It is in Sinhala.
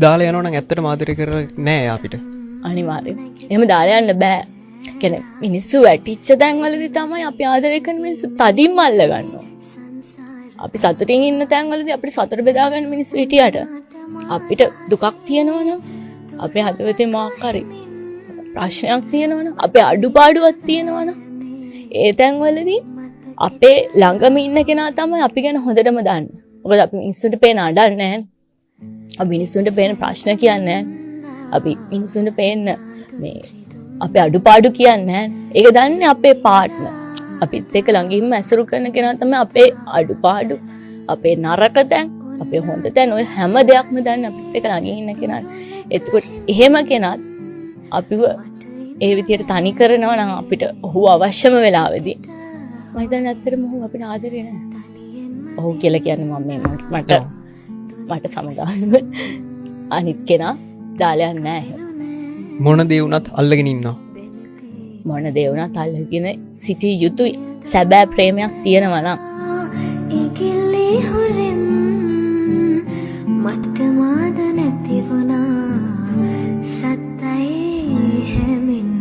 දාලා යනවා නම් ඇත්තටම ආදරය කරලා නෑ අපිට. අනිවාර්යෙන්. එහෙම දාලා යන්න බෑ. කියන්නේ මිනිස්සු වැටිච්ච තැන්වලදී තමයි අපි ආදරය කරන මිනිස්සු තදින්ම අල්ල ගන්නවා. අපි සතුටින් ඉන්න තැන්වලදී අපිට සතුට බෙදා ගන්න මිනිස්සු හිටියට අපිට දුකක් තියෙනවනම් අපේ හදවතේ මොකක් හරි ප්‍රශ්නයක් තියෙනවනම් අපේ අඩුපාඩුවක් තියෙනවනම් ඒ තැන්වලදී අපේ ළඟම ඉන්න කෙනා තමයි අපි ගැන හොඳටම දන්නේ. මොකද අපි මිනිස්සුන්ට පේන අඩල් නැහැ. අපි මිනිස්සුන්ට පේන ප්‍රශ්න කියන්නේ නැහැ. අපි මිනිස්සුන්ට පේන මේ අපේ අඩුපාඩු කියන්නේ නැහැ. ඒක දන්නේ අපේ පාර්ට්නර්. අපිත් එක්ක ළඟින්ම ඇසුරු කරන කෙනා තමයි අපේ අඩුපාඩු, අපේ නරක තැන්, අපේ හොඳ තැන් ඔය හැම දෙයක්ම දන්නේ අපිත් එක්ක ළඟින් ඉන්න කෙනා. එතකොට එහෙම කෙනාත් අපිව ඒ විදියට තනි කරනවා නම් අපිට ඔහු අවශ්‍යම වෙලාවෙදී මම හිතන්නේ ඇත්තටම ඔහු අපිට ආදරේ නැහැ. ඔහු කියලා කියන්නේ මට සමගාමීව අනිත් කෙනා දාලා යන්නේ නැහැ. මොන දේ වුණත් අල්ලගෙන ඉන්නවා. මොන දේ වුණත් අල්ලගෙන සිටිය යුතුයි. සැබෑ ප්‍රේමයක් තියෙනවා නම්. ඒකිලි හොරෙන් මට මාද නැති වුණා සත්තයි හැමින්